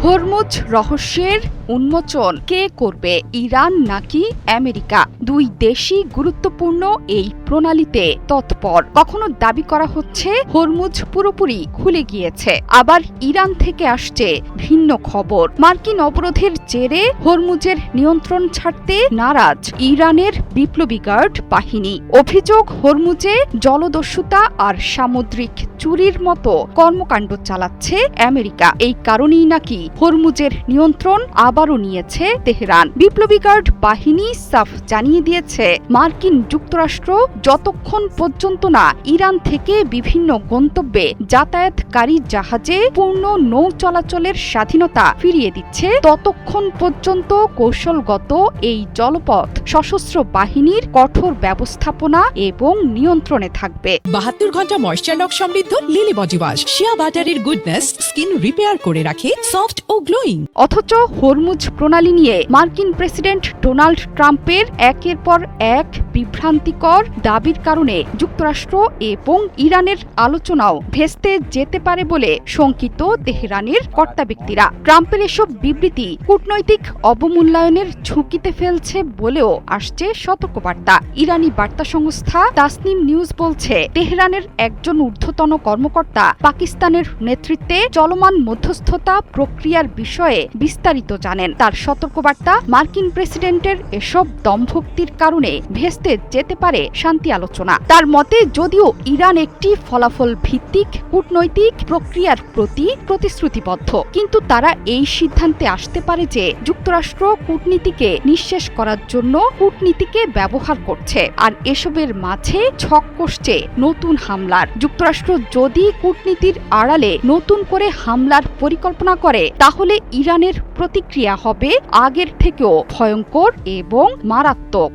Hormuz রহস্যের উন্মোচন কে করবে, ইরান নাকি আমেরিকা? দুই দেশই গুরুত্বপূর্ণ এই প্রণালীতে তৎপর। কখনো দাবি করা হচ্ছে হরমুজ পুরোপুরি খুলে গিয়েছে, আবার ইরান থেকে আসছে ভিন্ন খবর। মার্কিন অবরোধের জেরে হরমুজের নিয়ন্ত্রণ ছাড়তে নারাজ ইরানের বিপ্লবী গার্ড বাহিনী। অভিযোগ, হরমুজে জলদস্যুতা আর সামুদ্রিক চুরির মতো কর্মকাণ্ড চালাচ্ছে আমেরিকা। এই কারণেই নাকি হরমুজের নিয়ন্ত্রণ আবারও নিয়েছে তেহরান। বিপ্লবী গার্ড বাহিনী সাফ জানিয়ে দিয়েছে, মার্কিন যুক্তরাষ্ট্র যতক্ষণ পর্যন্ত না ইরান থেকে বিভিন্ন গন্তব্যে যাতায়াতকারী জাহাজে পূর্ণ নৌ চলাচলের স্বাধীনতা ফিরিয়ে দিচ্ছে, ততক্ষণ পর্যন্ত কৌশলগত এই জলপথ সশস্ত্র বাহিনীর কঠোর ব্যবস্থাপনা এবং নিয়ন্ত্রণে থাকবে। 72 ঘন্টা ময়েশ্চার লক সমৃদ্ধ লিলি বডি ওয়াশ শিয়া বাটারের গুডনেস স্কিন রিপেয়ার করে রাখে সফট ও গ্লোয়িং। অথচ হরমুজ প্রণালী নিয়ে মার্কিন প্রেসিডেন্ট ডোনাল্ড ট্রাম্পের একের পর এক বিভ্রান্তিকর দাবির কারণে যুক্তরাষ্ট্র এবং ইরানের আলোচনাও ভেস্তে যেতে পারে বলে শঙ্কিত তেহরানের কর্তা ব্যক্তিরা। ট্রাম্পের এসব বিবৃতি কূটনৈতিক অবমূল্যায়নের ঝুঁকিতে ফেলছে বলেও আসছে সতর্কবার্তা। ইরানি বার্তা সংস্থা তাসনিম নিউজ বলছে, তেহরানের একজন ঊর্ধ্বতন কর্মকর্তা পাকিস্তানের নেতৃত্বে চলমান মধ্যস্থতা প্রক্রিয়ার বিষয়ে বিস্তারিত জানেন। তার সতর্কবার্তা, মার্কিন প্রেসিডেন্টের এসব দম্ভক্তির কারণে ভেস্তে যেতে পারে শান্তি আলোচনা। তার মতে, যদিও ইরান একটি ফলাফল ভিত্তিক কূটনৈতিক প্রক্রিয়ার প্রতি প্রতিশ্রুতিবদ্ধ, কিন্তু তারা এই সিদ্ধান্তে আসতে পারে যে যুক্তরাষ্ট্র কূটনীতিকে নিঃশেষ করার জন্য কূটনীতিকে ব্যবহার করছে, আর এসবের মাঝে ছক কষছে নতুন হামলার। যুক্তরাষ্ট্র যদি কূটনীতির আড়ালে নতুন করে হামলার পরিকল্পনা করে, তাহলে ইরানের প্রতিক্রিয়া হবে আগের থেকেও ভয়ঙ্কর এবং মারাত্মক।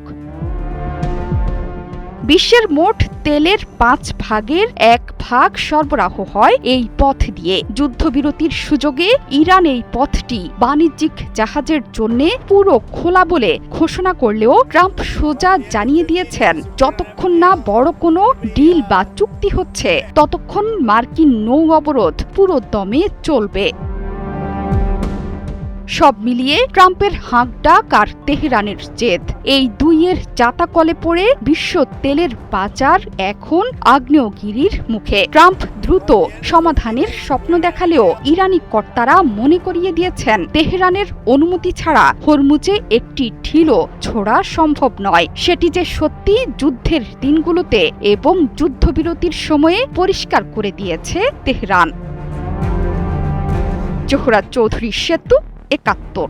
বিশ্বের মোট তেলের 5 ভাগের 1 ভাগ সরবরাহ হয় এই পথ দিয়ে। যুদ্ধবিরতির সুযোগে ইরান এই পথটি বাণিজ্যিক জাহাজের জন্য পুরো খোলা বলে ঘোষণা করলেও ট্রাম্প সোজা জানিয়ে দিয়েছেন, যতক্ষণ না বড় কোনো ডিল বা চুক্তি হচ্ছে, ততক্ষণ মার্কিন নৌ অবরোধ পুরো দমে চলবে। সব মিলিয়ে ট্রাম্পের হাঁক ডাক আর তেহরানের জেদ, এই দুইয়ের জাতাকলে পড়ে বিশ্ব তেলের বাজার এখন আগ্নেয়গিরির মুখে। ট্রাম্প দ্রুত সমাধানের স্বপ্ন দেখালেও ইরানি কর্তারা মনে করিয়ে দিয়েছেন, তেহরানের অনুমতি ছাড়া হরমুজে একটি ঢিলও ছোড়া সম্ভব নয়। সেটি যে সত্যি যুদ্ধের দিনগুলোতে এবং যুদ্ধবিরতির সময়ে পরিষ্কার করে দিয়েছে তেহরান। জোহরা চৌধুরী সেতু, 71।